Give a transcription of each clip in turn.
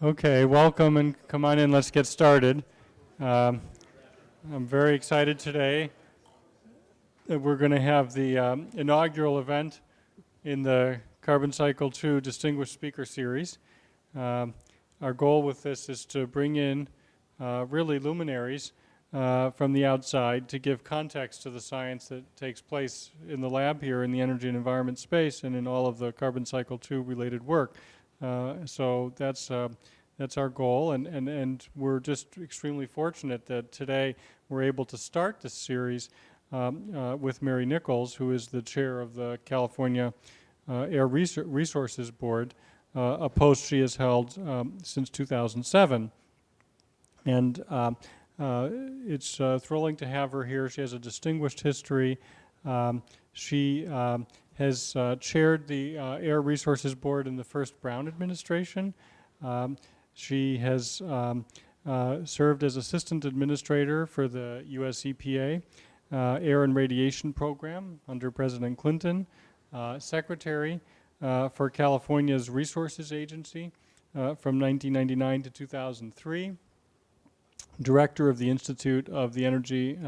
Okay, welcome and come on in. Let's get started. Um, I'm very excited today that we're going to have the inaugural event in the Carbon Cycle 2 Distinguished Speaker Series. Um, our goal with this is to bring in really luminaries from the outside to give context to the science that takes place in the lab here in the energy and environment space and in all of the Carbon Cycle 2 related work. So that's our goal, and we're just extremely fortunate that today we're able to start this series with Mary Nichols, who is the chair of the California Air Resources Board, a post she has held since 2007. And it's thrilling to have her here. She has a distinguished history. She has chaired the Air Resources Board in the first Brown administration. She has served as assistant administrator for the US EPA Air and Radiation Program under President Clinton, secretary for California's Resources Agency from 1999 to 2003, director of the Institute of the Institute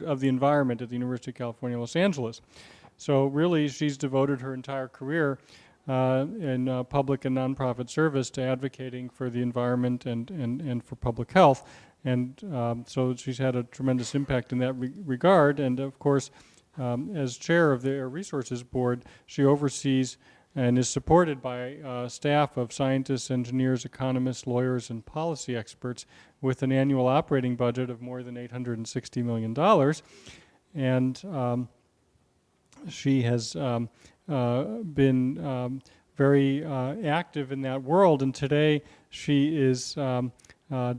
of the Environment at the University of California, Los Angeles. So really, she's devoted her entire career in public and nonprofit service to advocating for the environment and for public health. And so she's had a tremendous impact in that regard. And of course, as chair of the Air Resources Board, she oversees and is supported by staff of scientists, engineers, economists, lawyers, and policy experts with an annual operating budget of more than $860 million. And she has been very active in that world, and today she is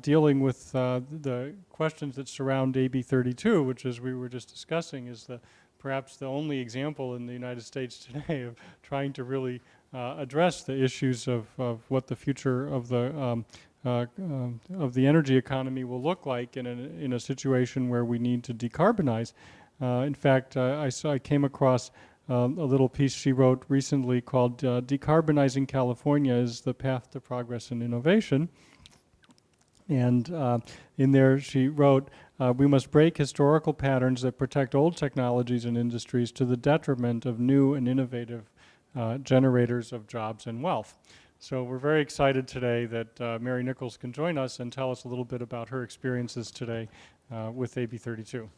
dealing with the questions that surround AB 32, which, as we were just discussing, is perhaps the only example in the United States today of trying to really address the issues of what the future of the energy economy will look like in a situation where we need to decarbonize. In fact, I came across a little piece she wrote recently called Decarbonizing California is the Path to Progress and Innovation. And in there she wrote, we must break historical patterns that protect old technologies and industries to the detriment of new and innovative generators of jobs and wealth. So we're very excited today that Mary Nichols can join us and tell us a little bit about her experiences today with AB 32.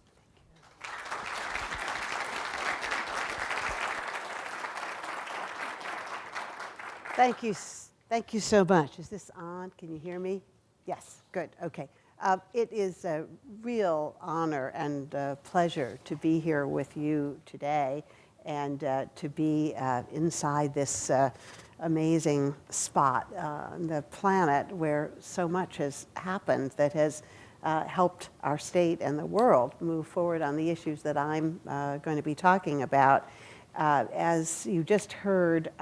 Thank you so much. Is this on? Can you hear me? Yes, good, okay. It is a real honor and pleasure to be here with you today and to be inside this amazing spot on the planet where so much has happened that has helped our state and the world move forward on the issues that I'm going to be talking about. As you just heard,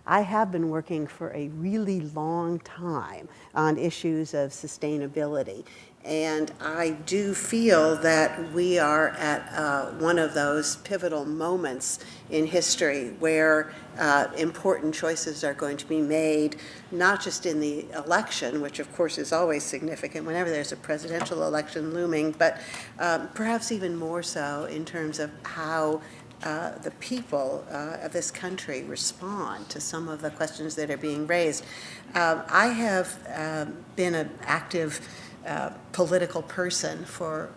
I have been working for a really long time on issues of sustainability. And I do feel that we are at one of those pivotal moments in history where important choices are going to be made, not just in the election, which of course is always significant whenever there's a presidential election looming, but perhaps even more so in terms of how the people of this country respond to some of the questions that are being raised. I have been an active political person for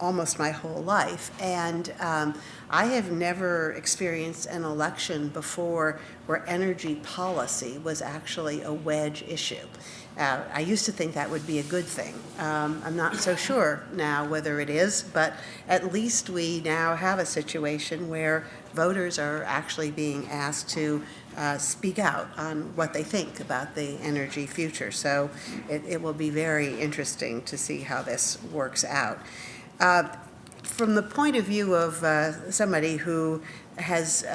almost my whole life, and I have never experienced an election before where energy policy was actually a wedge issue. I used to think that would be a good thing. I'm not so sure now whether it is, but at least we now have a situation where voters are actually being asked to speak out on what they think about the energy future. So it will be very interesting to see how this works out. From the point of view of somebody who has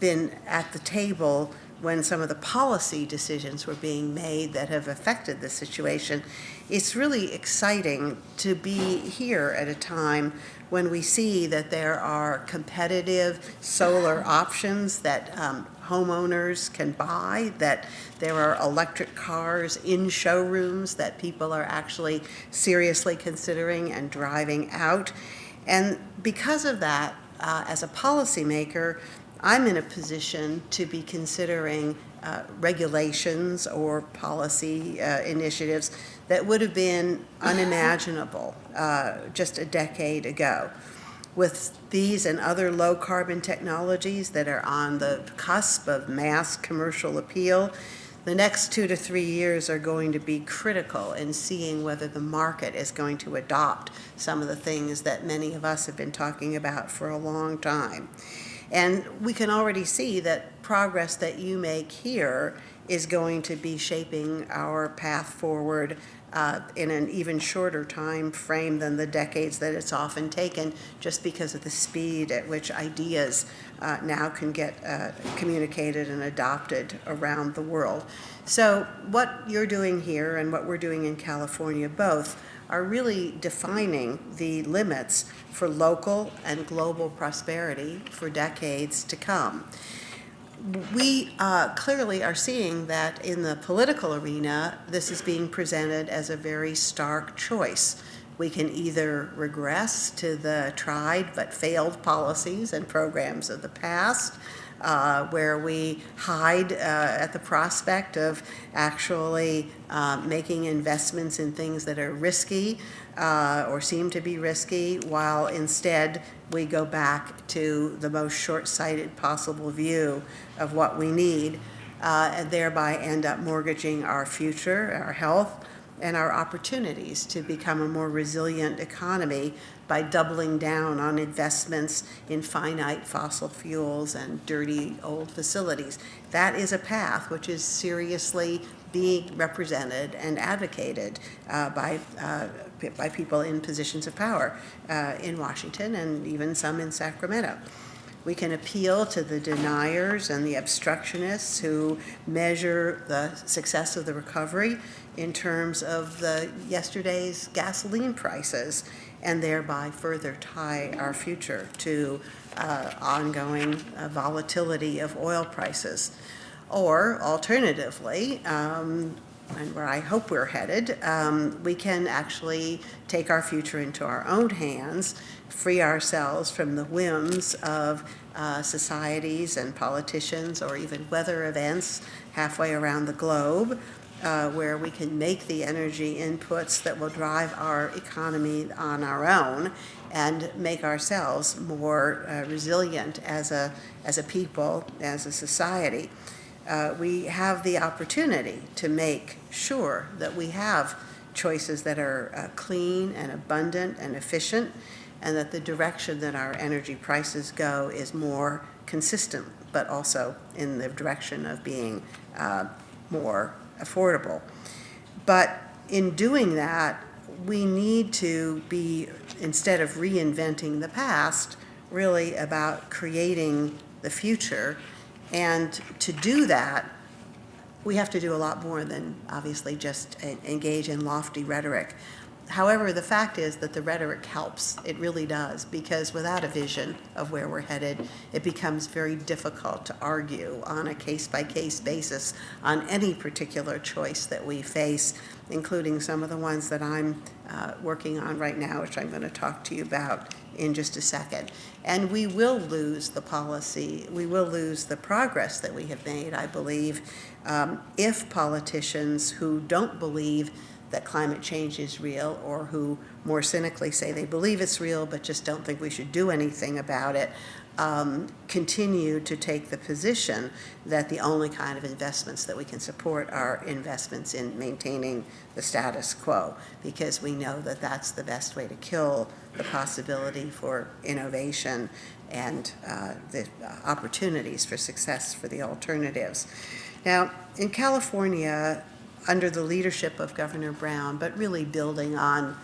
been at the table when some of the policy decisions were being made that have affected the situation, it's really exciting to be here at a time when we see that there are competitive solar options that homeowners can buy, that there are electric cars in showrooms that people are actually seriously considering and driving out. And because of that, as a policymaker, I'm in a position to be considering regulations or policy initiatives that would have been unimaginable just a decade ago. With these and other low carbon technologies that are on the cusp of mass commercial appeal, the next 2 to 3 years are going to be critical in seeing whether the market is going to adopt some of the things that many of us have been talking about for a long time. And we can already see that progress that you make here is going to be shaping our path forward in an even shorter time frame than the decades that it's often taken, just because of the speed at which ideas now can get communicated and adopted around the world. So what you're doing here and what we're doing in California both are really defining the limits for local and global prosperity for decades to come. We clearly are seeing that in the political arena, this is being presented as a very stark choice. We can either regress to the tried but failed policies and programs of the past, where we hide at the prospect of actually making investments in things that are risky or seem to be risky, while instead we go back to the most short-sighted possible view of what we need, and thereby end up mortgaging our future, our health, and our opportunities to become a more resilient economy by doubling down on investments in finite fossil fuels and dirty old facilities. That is a path which is seriously being represented and advocated by people in positions of power in Washington and even some in Sacramento. We can appeal to the deniers and the obstructionists who measure the success of the recovery in terms of yesterday's gasoline prices, and thereby further tie our future to ongoing volatility of oil prices. Or alternatively, and where I hope we're headed, we can actually take our future into our own hands, free ourselves from the whims of societies and politicians or even weather events halfway around the globe, where we can make the energy inputs that will drive our economy on our own and make ourselves more resilient as a people, as a society. We have the opportunity to make sure that we have choices that are clean and abundant and efficient, and that the direction that our energy prices go is more consistent, but also in the direction of being more affordable. But in doing that, we need to be, instead of reinventing the past, really about creating the future. And to do that, we have to do a lot more than obviously just engage in lofty rhetoric. However, the fact is that the rhetoric helps. It really does, because without a vision of where we're headed, it becomes very difficult to argue on a case-by-case basis on any particular choice that we face, including some of the ones that I'm working on right now, which I'm going to talk to you about in just a second. And we will lose the policy, we will lose the progress that we have made, I believe, if politicians who don't believe that climate change is real, or who more cynically say they believe it's real but just don't think we should do anything about it, continue to take the position that the only kind of investments that we can support are investments in maintaining the status quo, because we know that that's the best way to kill the possibility for innovation and the opportunities for success for the alternatives. Now, in California, under the leadership of Governor Brown, but really building on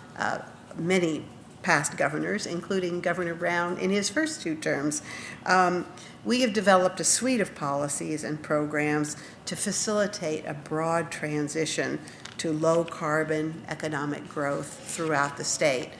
many past governors, including Governor Brown in his first 2 terms, we have developed a suite of policies and programs to facilitate a broad transition to low-carbon economic growth throughout the state.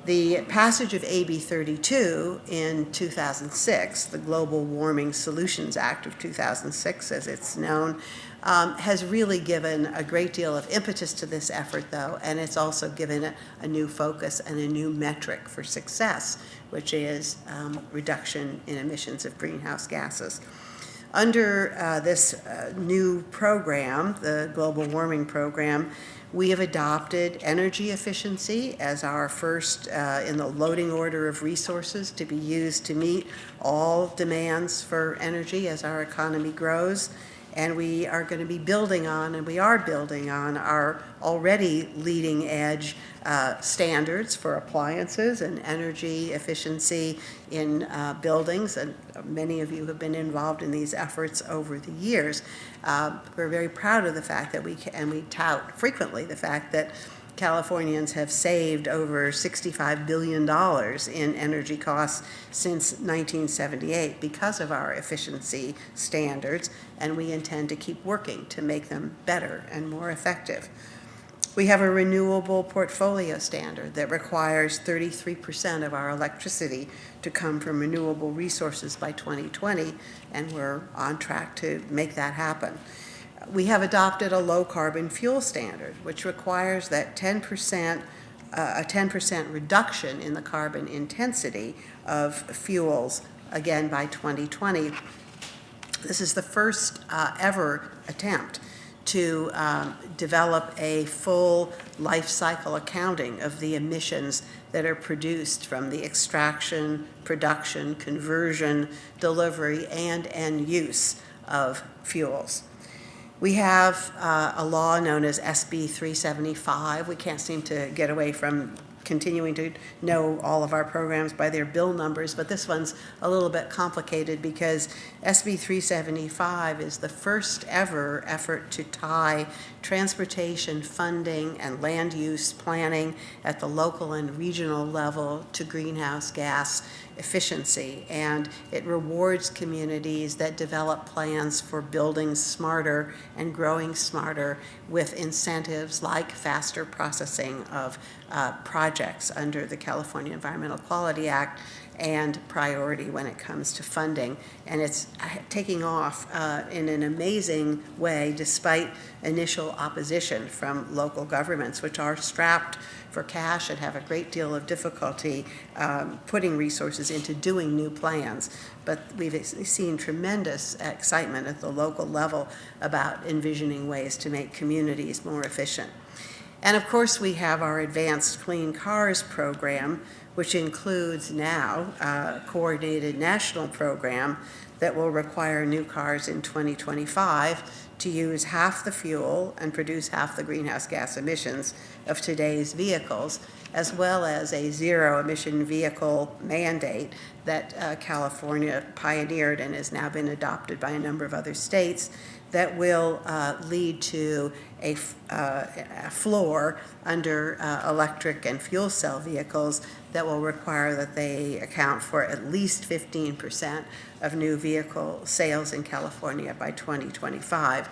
The passage of AB 32 in 2006, the Global Warming Solutions Act of 2006, as it's known, has really given a great deal of impetus to this effort, though, and it's also given it a new focus and a new metric for success, which is reduction in emissions of greenhouse gases. Under this new program, the Global Warming Program, we have adopted energy efficiency as our first in the loading order of resources to be used to meet all demands for energy as our economy grows. And we are going to be building on, and we are building on, our already leading edge standards for appliances and energy efficiency in buildings, and many of you have been involved in these efforts over the years. We're very proud of the fact that we tout frequently the fact that Californians have saved over $65 billion in energy costs since 1978 because of our efficiency standards, and we intend to keep working to make them better and more effective. We have a renewable portfolio standard that requires 33% of our electricity to come from renewable resources by 2020, and we're on track to make that happen. We have adopted a low-carbon fuel standard, which requires that a 10% reduction in the carbon intensity of fuels, again, by 2020. This is the first ever attempt to develop a full life cycle accounting of the emissions that are produced from the extraction, production, conversion, delivery, and end use of fuels. We have a law known as SB 375. We can't seem to get away from continuing to know all of our programs by their bill numbers, but this one's a little bit complicated because SB 375 is the first ever effort to tie transportation funding and land use planning at the local and regional level to greenhouse gas efficiency, and it rewards communities that develop plans for building smarter and growing smarter with incentives like faster processing of projects under the California Environmental Quality Act and priority when it comes to funding. And it's taking off in an amazing way despite initial opposition from local governments, which are strapped for cash and have a great deal of difficulty putting resources into doing new plans. But we've seen tremendous excitement at the local level about envisioning ways to make communities more efficient. And of course, we have our Advanced Clean Cars program, which includes now a coordinated national program that will require new cars in 2025 to use half the fuel and produce half the greenhouse gas emissions of today's vehicles, as well as a zero-emission vehicle mandate that California pioneered and has now been adopted by a number of other states that will lead to a floor under electric and fuel cell vehicles that will require that they account for at least 15% of new vehicle sales in California by 2025,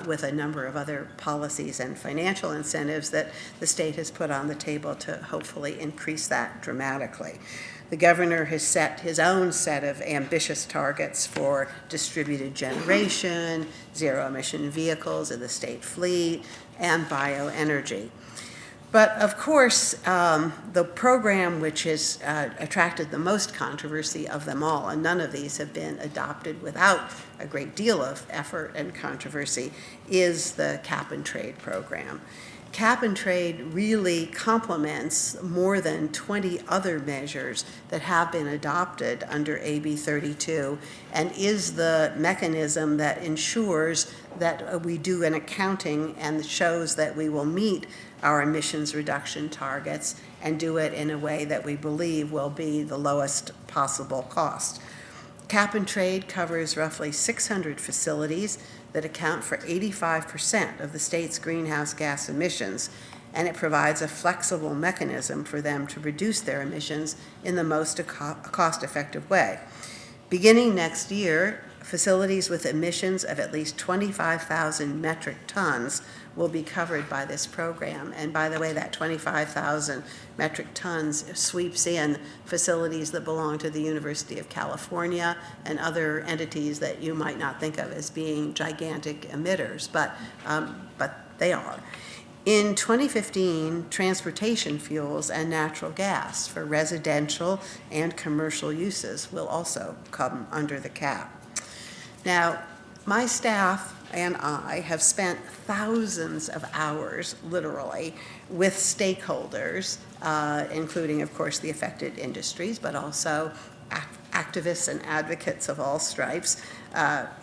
with a number of other policies and financial incentives that the state has put on the table to hopefully increase that dramatically. The governor has set his own set of ambitious targets for distributed generation, zero-emission vehicles in the state fleet, and bioenergy. But of course, the program which has attracted the most controversy of them all, and none of these have been adopted without a great deal of effort and controversy, is the cap and trade program. Cap and trade really complements more than 20 other measures that have been adopted under AB 32 and is the mechanism that ensures that we do an accounting and shows that we will meet our emissions reduction targets and do it in a way that we believe will be the lowest possible cost. Cap and trade covers roughly 600 facilities that account for 85% of the state's greenhouse gas emissions. and it provides a flexible mechanism for them to reduce their emissions in the most cost-effective way. Beginning next year, facilities with emissions of at least 25,000 metric tons will be covered by this program. And by the way, that 25,000 metric tons sweeps in facilities that belong to the University of California and other entities that you might not think of as being gigantic emitters, but they are. In 2015, transportation fuels and natural gas for residential and commercial uses will also come under the cap. Now, my staff and I have spent thousands of hours, literally, with stakeholders, including, of course, the affected industries, but also activists and advocates of all stripes,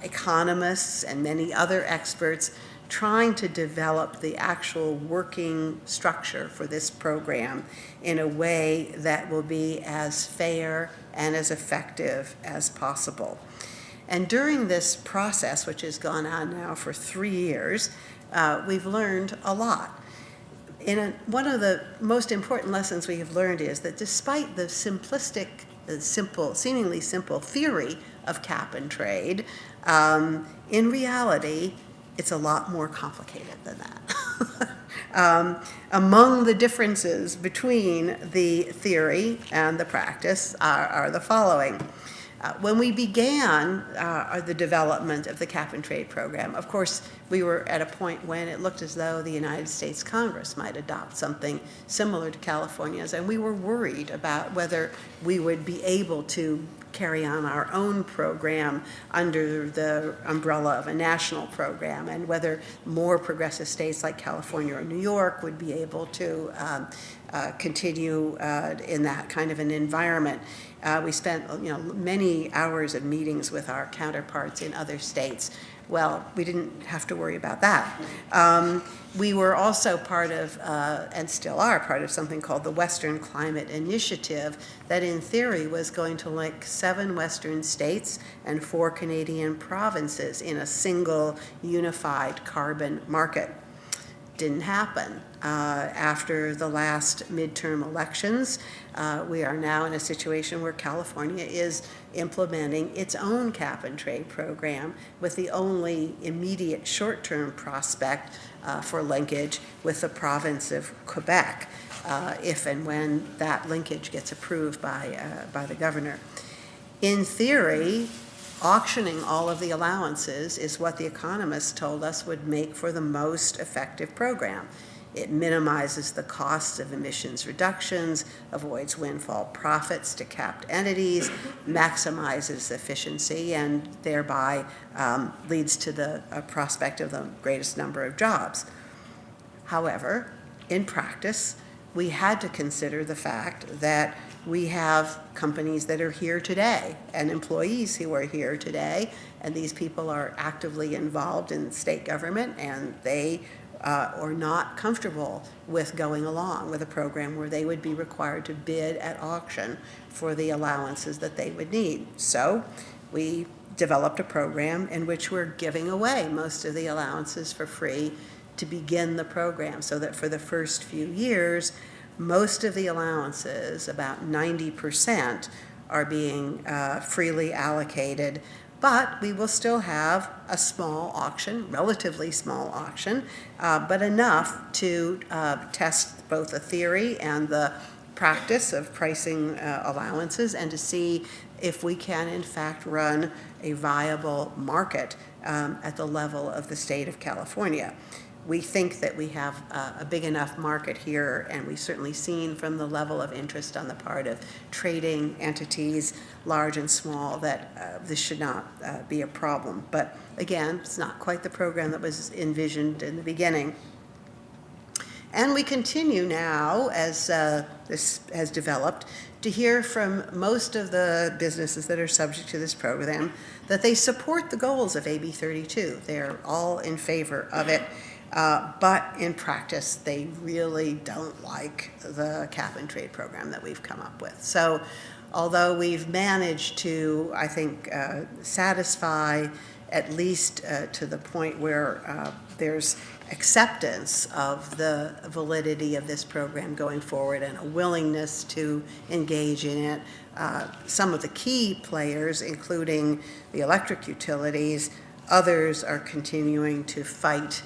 economists, and many other experts, trying to develop the actual working structure for this program in a way that will be as fair and as effective as possible. And during this process, which has gone on now for 3 years, we've learned a lot. One of the most important lessons we have learned is that despite the simplistic, seemingly simple theory of cap and trade, in reality, it's a lot more complicated than that. Among the differences between the theory and the practice are the following. When we began the development of the cap and trade program, of course, we were at a point when it looked as though the United States Congress might adopt something similar to California's, and we were worried about whether we would be able to carry on our own program under the umbrella of a national program, and whether more progressive states like California or New York would be able to continue in that kind of an environment. We spent many hours of meetings with our counterparts in other states. Well, we didn't have to worry about that. We were also part of, and still are part of, something called the Western Climate Initiative that in theory was going to link 7 Western states and 4 Canadian provinces in a single unified carbon market. Didn't happen. After the last midterm elections, we are now in a situation where California is implementing its own cap and trade program with the only immediate short-term prospect for linkage with the province of Quebec, if and when that linkage gets approved by the governor. In theory, auctioning all of the allowances is what the economists told us would make for the most effective program. It minimizes the costs of emissions reductions, avoids windfall profits to capped entities, maximizes efficiency, and thereby leads to the prospect of the greatest number of jobs. However, in practice, we had to consider the fact that we have companies that are here today and employees who are here today, and these people are actively involved in state government, and they are not comfortable with going along with a program where they would be required to bid at auction for the allowances that they would need. So we developed a program in which we're giving away most of the allowances for free to begin the program, so that for the first few years, most of the allowances, about 90%, are being freely allocated, but we will still have a small auction, relatively small auction, but enough to test both the theory and the practice of pricing allowances, and to see if we can in fact run a viable market at the level of the state of California. We think that we have a big enough market here, and we've certainly seen from the level of interest on the part of trading entities, large and small, that this should not be a problem. But again, it's not quite the program that was envisioned in the beginning. And we continue now, as this has developed, to hear from most of the businesses that are subject to this program that they support the goals of AB 32. They're all in favor of it. But in practice, they really don't like the cap and trade program that we've come up with. So although we've managed to, I think, satisfy at least to the point where there's acceptance of the validity of this program going forward and a willingness to engage in it. Some of the key players, including the electric utilities, others are continuing to fight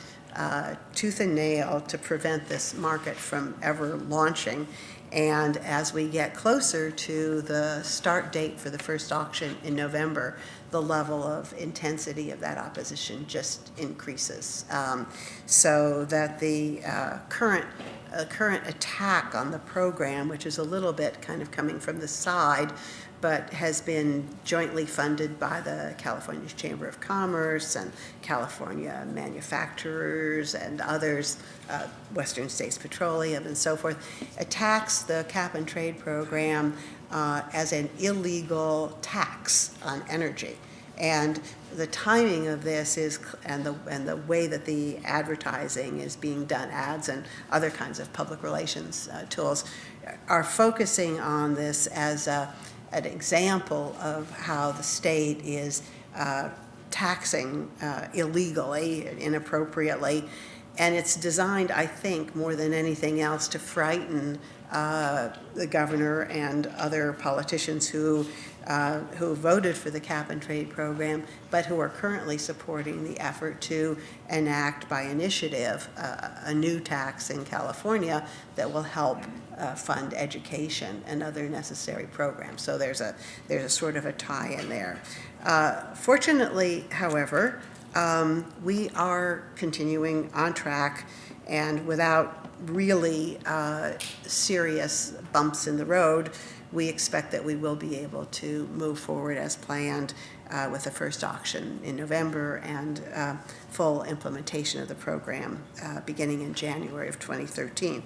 tooth and nail to prevent this market from ever launching. And as we get closer to the start date for the first auction in November, the level of intensity of that opposition just increases. So that the current attack on the program, which is a little bit kind of coming from the side, but has been jointly funded by the California Chamber of Commerce and California manufacturers and others, Western States Petroleum and so forth, attacks the cap and trade program as an illegal tax on energy. And the timing of this is, and the way that the advertising is being done, ads and other kinds of public relations tools, are focusing on this as an example of how the state is taxing illegally, inappropriately, and it's designed, I think, more than anything else, to frighten the governor and other politicians who voted for the cap and trade program, but who are currently supporting the effort to enact by initiative a new tax in California that will help fund education and other necessary programs. So there's a sort of a tie in there. Fortunately, however, we are continuing on track, and without really serious bumps in the road, we expect that we will be able to move forward as planned with the first auction in November and full implementation of the program beginning in January of 2013.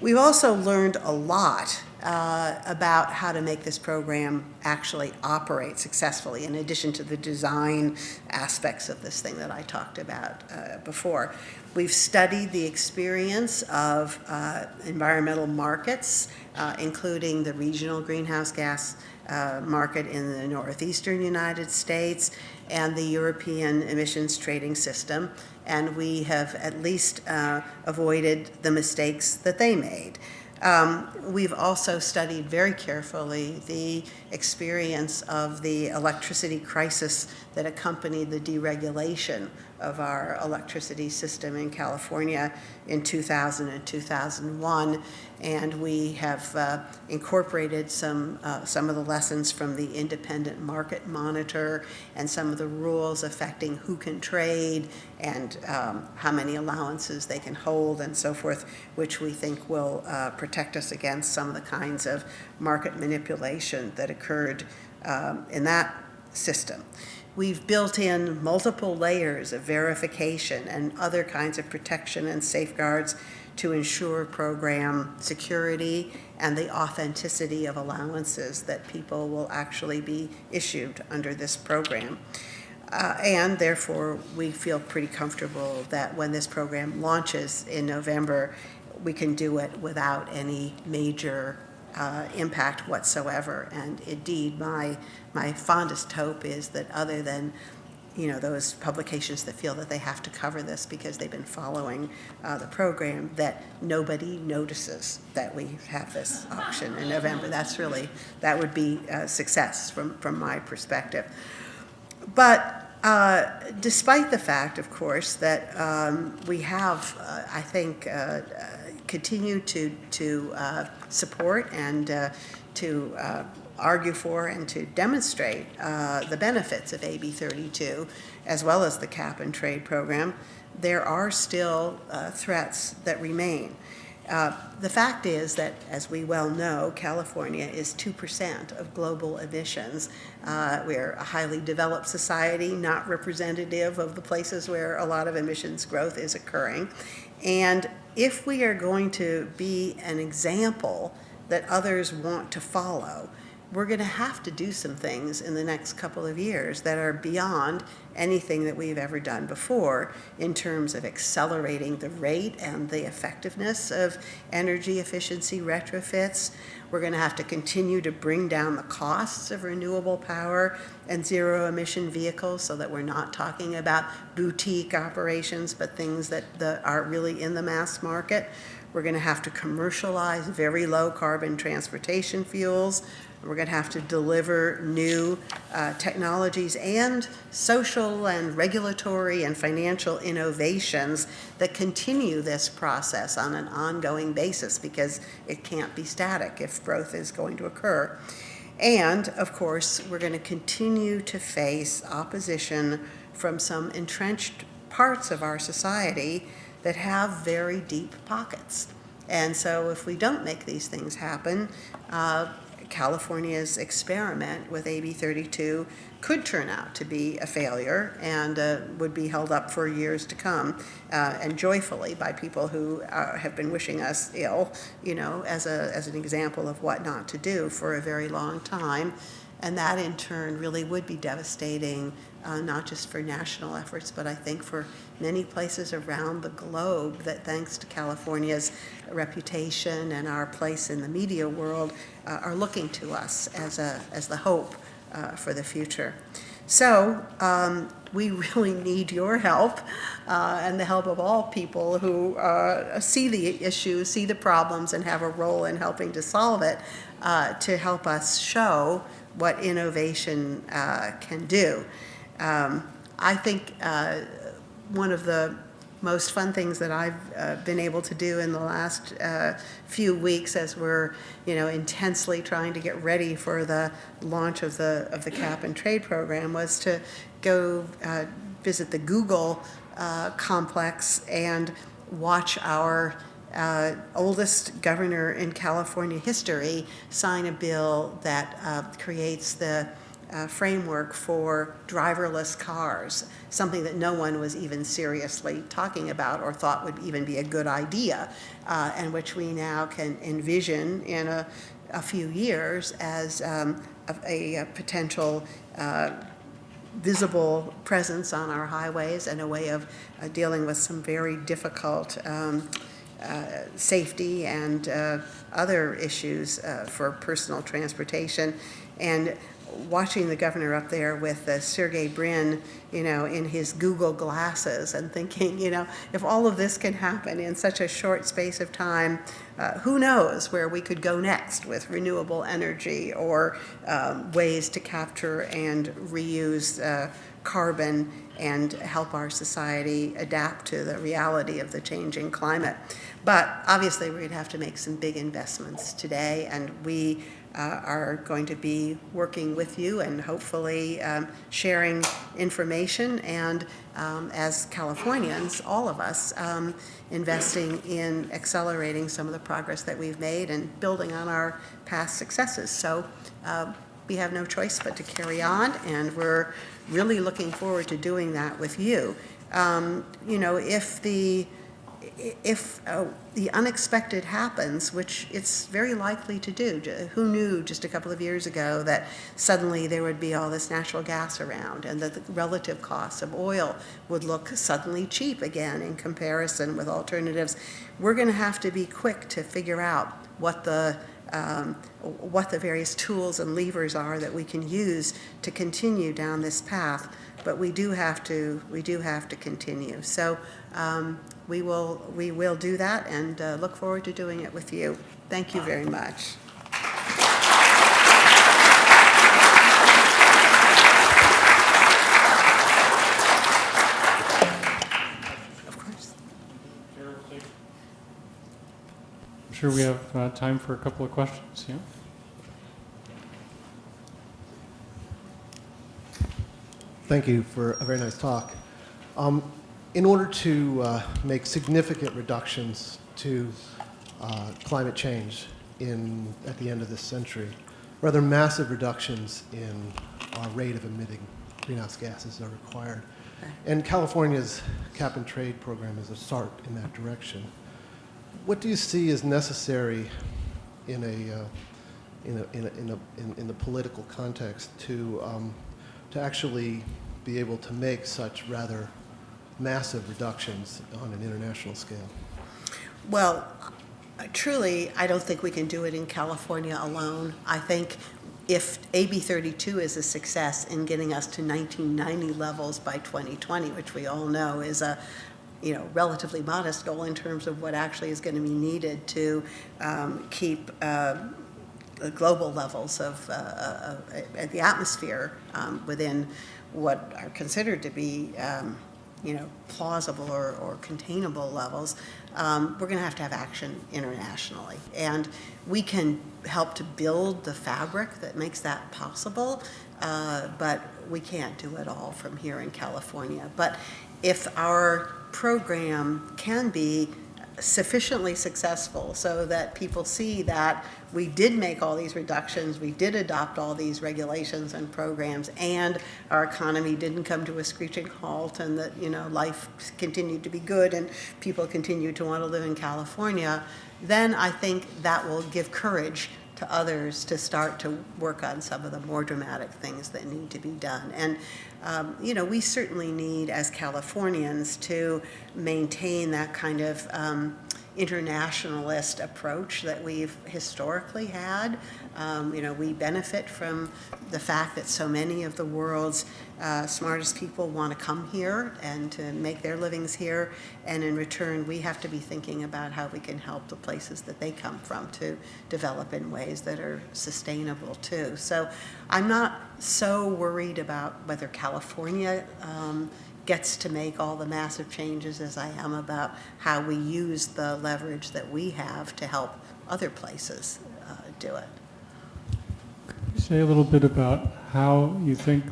We've also learned a lot about how to make this program actually operate successfully, in addition to the design aspects of this thing that I talked about before. We've studied the experience of environmental markets, including the regional greenhouse gas market in the northeastern United States and the European emissions trading system, and we have at least avoided the mistakes that they made. We've also studied very carefully the experience of the electricity crisis that accompanied the deregulation of our electricity system in California in 2000 and 2001, and we have incorporated some of the lessons from the independent market monitor and some of the rules affecting who can trade and how many allowances they can hold and so forth, which we think will protect us against some of the kinds of market manipulation that occurred in that system. We've built in multiple layers of verification and other kinds of protection and safeguards to ensure program security and the authenticity of allowances that people will actually be issued under this program. And therefore, we feel pretty comfortable that when this program launches in November, we can do it without any major impact whatsoever. And indeed, my fondest hope is that, other than those publications that feel that they have to cover this because they've been following the program, that nobody notices that we have this auction in November. That would be a success from my perspective. But despite the fact, of course, that we have, I think, continued to support and to argue for and to demonstrate the benefits of AB 32, as well as the cap and trade program, there are still threats that remain. The fact is that, as we well know, California is 2% of global emissions. We're a highly developed society, not representative of the places where a lot of emissions growth is occurring. And if we are going to be an example that others want to follow, we're going to have to do some things in the next couple of years that are beyond anything that we've ever done before in terms of accelerating the rate and the effectiveness of energy efficiency retrofits. We're going to have to continue to bring down the costs of renewable power and zero emission vehicles so that we're not talking about boutique operations, but things that are really in the mass market. We're going to have to commercialize very low carbon transportation fuels. We're going to have to deliver new technologies and social and regulatory and financial innovations that continue this process on an ongoing basis, because it can't be static if growth is going to occur. And, of course, we're going to continue to face opposition from some entrenched parts of our society that have very deep pockets. And so if we don't make these things happen, California's experiment with AB 32 could turn out to be a failure and would be held up for years to come, and joyfully by people who have been wishing us ill, you know, as an example of what not to do for a very long time. And that in turn really would be devastating, not just for national efforts, but I think for many places around the globe that, thanks to California's reputation and our place in the media world, are looking to us as the hope for the future. So we really need your help and the help of all people who see the issues, see the problems, and have a role in helping to solve it, to help us show what innovation can do. I think one of the most fun things that I've been able to do in the last few weeks, as we're, you know, intensely trying to get ready for the launch of the cap and trade program, was to go visit the Google complex and watch our oldest governor in California history sign a bill that creates the framework for driverless cars, something that no one was even seriously talking about or thought would even be a good idea, and which we now can envision in a few years as a potential visible presence on our highways and a way of dealing with some very difficult safety and other issues for personal transportation. And watching the governor up there with Sergey Brin, you know, in his Google glasses, and thinking, you know, if all of this can happen in such a short space of time, who knows where we could go next with renewable energy or ways to capture and reuse carbon and help our society adapt to the reality of the changing climate. But obviously, we're going to have to make some big investments today, and we are going to be working with you and hopefully sharing information, and as Californians, all of us, investing in accelerating some of the progress that we've made and building on our past successes. So we have no choice but to carry on, and we're really looking forward to doing that with you. You know, if the unexpected happens, which it's very likely to do. Who knew just a couple of years ago that suddenly there would be all this natural gas around, and that the relative costs of oil would look suddenly cheap again in comparison with alternatives? We're going to have to be quick to figure out what the various tools and levers are that we can use to continue down this path. But we do have to continue. So we will do that, and look forward to doing it with you. Thank you very much. Of course. I'm sure we have time for a couple of questions. Yeah. Thank you for a very nice talk. In order to make significant reductions to climate change at the end of this century, rather massive reductions in our rate of emitting greenhouse gases are required. And California's cap and trade program is a start in that direction. What do you see as necessary in in the political context to actually be able to make such rather massive reductions on an international scale? Well, truly, I don't think we can do it in California alone. I think if AB 32 is a success in getting us to 1990 levels by 2020, which we all know is a relatively modest goal in terms of what actually is going to be needed to keep global levels of the atmosphere within what are considered to be plausible or containable levels, we're going to have action internationally. And we can help to build the fabric that makes that possible, but we can't do it all from here in California. But if our program can be sufficiently successful so that people see that we did make all these reductions, we did adopt all these regulations and programs, and our economy didn't come to a screeching halt, and that life continued to be good and people continued to want to live in California, then I think that will give courage to others to start to work on some of the more dramatic things that need to be done. And we certainly need, as Californians, to maintain that kind of internationalist approach that we've historically had. We benefit from the fact that so many of the world's smartest people want to come here and to make their livings here, and in return we have to be thinking about how we can help the places that they come from to develop in ways that are sustainable too. So I'm not so worried about whether California gets to make all the massive changes as I am about how we use the leverage that we have to help other places do it. Could you say a little bit about how you think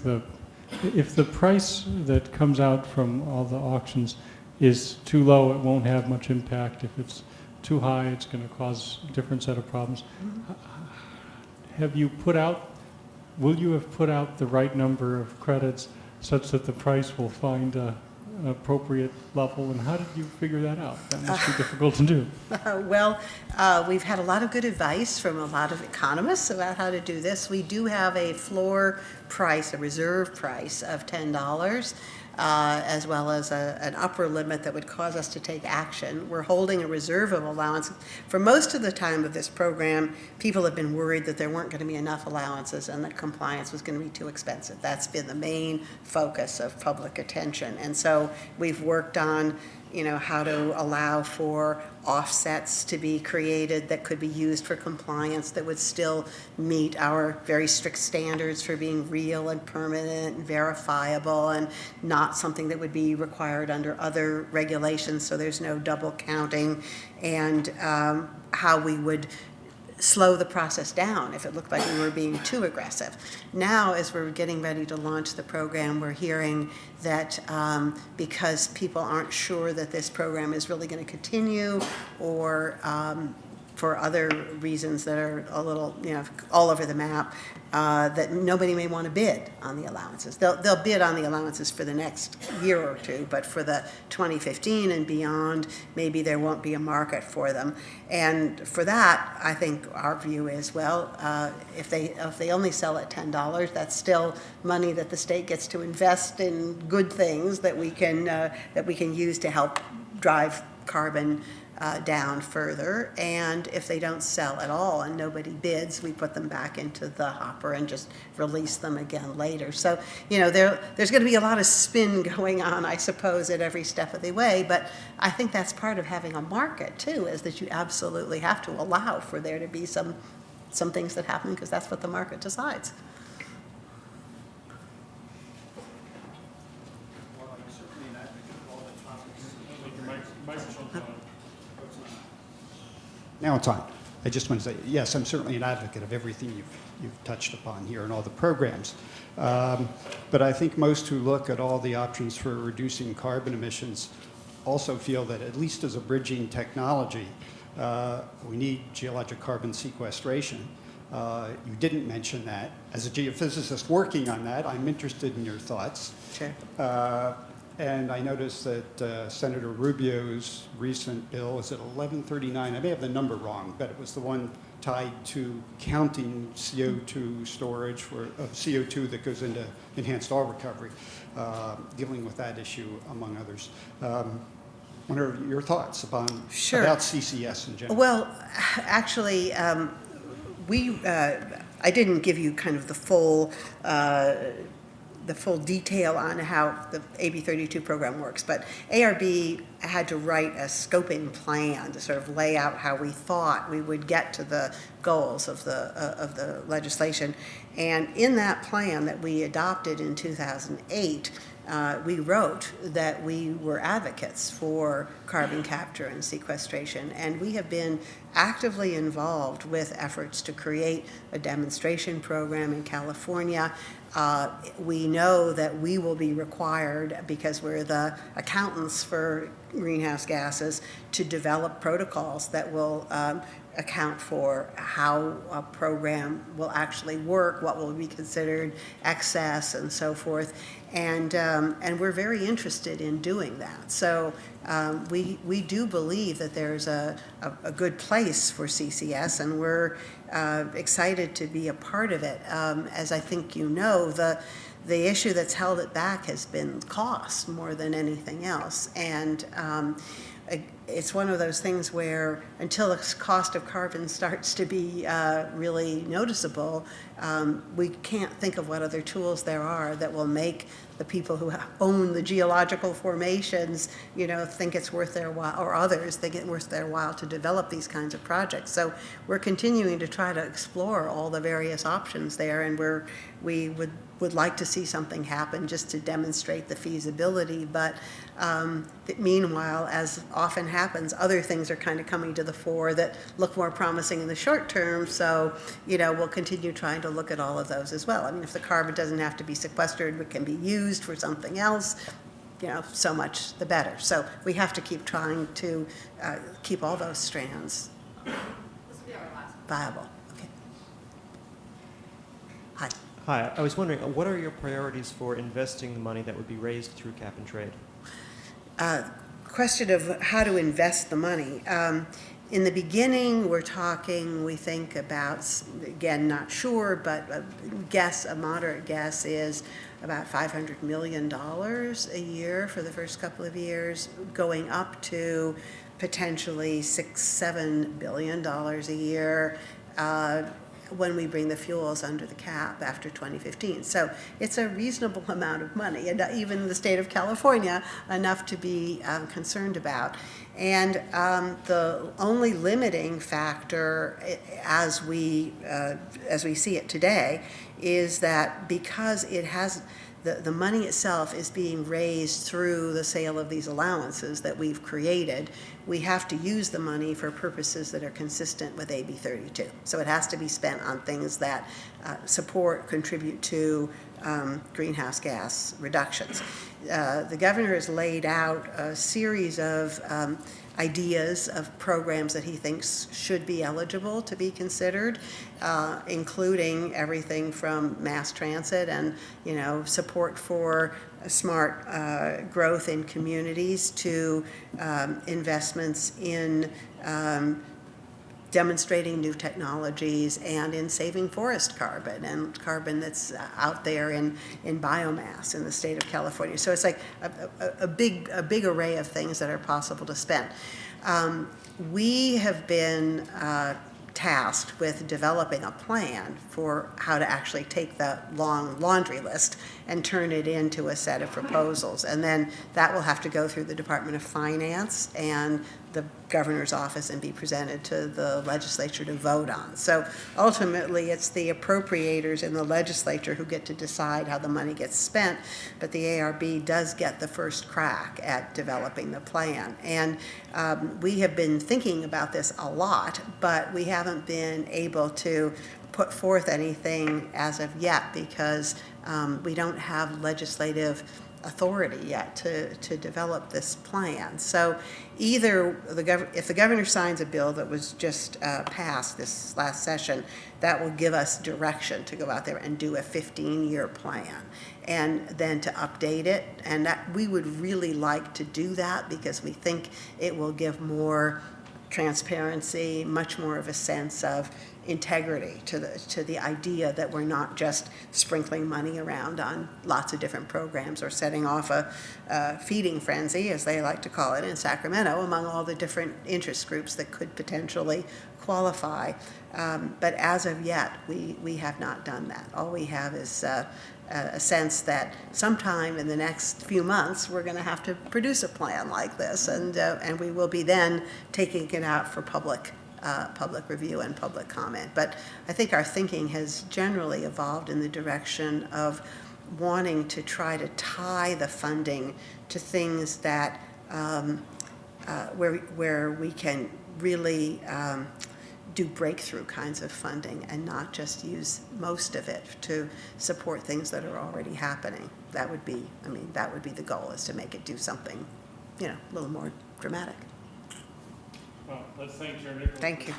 if the price that comes out from all the auctions is too low, it won't have much impact. If it's too high, it's going to cause a different set of problems. Mm-hmm. Will you have put out the right number of credits such that the price will find an appropriate level, and how did you figure that out? That must be difficult to do. We've had a lot of good advice from a lot of economists about how to do this. We do have a floor price, a reserve price of $10, as well as an upper limit that would cause us to take action. We're holding a reserve of allowance. For most of the time of this program, people have been worried that there weren't going to be enough allowances and that compliance was going to be too expensive. That's been the main focus of public attention. And so we've worked on how to allow for offsets to be created that could be used for compliance that would still meet our very strict standards for being real and permanent and verifiable, and not something that would be required under other regulations so there's no double counting, and how we would slow the process down if it looked like we were being too aggressive. Now, as we're getting ready to launch the program, we're hearing that because people aren't sure that this program is really going to continue, or for other reasons that are a little, all over the map, that nobody may want to bid on the allowances. They'll bid on the allowances for the next year or two, but for the 2015 and beyond, maybe there won't be a market for them. And for that, I think our view is, if they only sell at $10, that's still money that the state gets to invest in good things that we can use to help drive carbon down further. And if they don't sell at all and nobody bids, we put them back into the hopper and just release them again later. So, there's going to be a lot of spin going on, I suppose, at every step of the way. But I think that's part of having a market too, is that you absolutely have to allow for there to be some things that happen, because that's what the market decides. Now it's on. I just want to say, yes, I'm certainly an advocate of everything you've touched upon here and all the programs. But I think most who look at all the options for reducing carbon emissions also feel that, at least as a bridging technology, we need geologic carbon sequestration. You didn't mention that. As a geophysicist working on that, I'm interested in your thoughts. Sure. And I noticed that Senator Rubio's recent bill, is it 1139? I may have the number wrong, but it was the one tied to counting CO2 storage of CO2 that goes into enhanced oil recovery, dealing with that issue, among others. What are your thoughts about CCS in general? Well, actually, I didn't give you kind of the full detail on how the AB 32 program works, but ARB had to write a scoping plan to sort of lay out how we thought we would get to the goals of the legislation. And in that plan that we adopted in 2008, we wrote that we were advocates for carbon capture and sequestration, and we have been actively involved with efforts to create a demonstration program in California. We know that we will be required, because we're the accountants for greenhouse gases, to develop protocols that will account for how a program will actually work, what will be considered excess, and so forth. And we're very interested in doing that. So we do believe that there's a good place for CCS, and we're excited to be a part of it. As I think you know, the issue that's held it back has been cost more than anything else. And it's one of those things where until the cost of carbon starts to be really noticeable, we can't think of what other tools there are that will make the people who own the geological formations, think it's worth their while, or others think it's worth their while to develop these kinds of projects. So we're continuing to try to explore all the various options there, and we would like to see something happen just to demonstrate the feasibility. But meanwhile, as often happens, other things are kind of coming to the fore that look more promising in the short term. So, we'll continue trying to look at all of those as well. I mean, if the carbon doesn't have to be sequestered, it can be used for something else, so much the better. So we have to keep trying to keep all those strands viable. Okay. Hi. Hi, I was wondering, what are your priorities for investing the money that would be raised through cap and trade? Question of how to invest the money. In the beginning, we think about, again, not sure, but a moderate guess is about $500 million a year for the first couple of years, going up to potentially $6-7 billion a year when we bring the fuels under the cap after 2015. So it's a reasonable amount of money, and even in the state of California, enough to be concerned about. And the only limiting factor, as we see it today, is that because it has the money itself is being raised through the sale of these allowances that we've created, we have to use the money for purposes that are consistent with AB 32. So it has to be spent on things that contribute to greenhouse gas reductions. The governor has laid out a series of ideas of programs that he thinks should be eligible to be considered, including everything from mass transit and support for smart growth in communities to investments in demonstrating new technologies and in saving forest carbon and carbon that's out there in biomass in the state of California. So it's like a big array of things that are possible to spend. We have been tasked with developing a plan for how to actually take the long laundry list and turn it into a set of proposals. And then that will have to go through the Department of Finance and the governor's office and be presented to the legislature to vote on. So ultimately, it's the appropriators in the legislature who get to decide how the money gets spent, but the ARB does get the first crack at developing the plan. And we have been thinking about this a lot, but we haven't been able to put forth anything as of yet because we don't have legislative authority yet to develop this plan. So either if the governor signs a bill that was just passed this last session, that will give us direction to go out there and do a 15-year plan and then to update it. And that we would really like to do that because we think it will give more transparency, much more of a sense of integrity to the idea that we're not just sprinkling money around on lots of different programs or setting off a feeding frenzy, as they like to call it in Sacramento, among all the different interest groups that could potentially qualify. But as of yet, we have not done that. All we have is a sense that sometime in the next few months, we're going to have to produce a plan like this, and we will be then taking it out for public review and public comment. But I think our thinking has generally evolved in the direction of wanting to try to tie the funding to things that where we can really do breakthrough kinds of funding and not just use most of it to support things that are already happening. That would be, I mean, that would be the goal, is to make it do something, you know, a little more dramatic. Well, let's thank Chair Nichols. Thank you.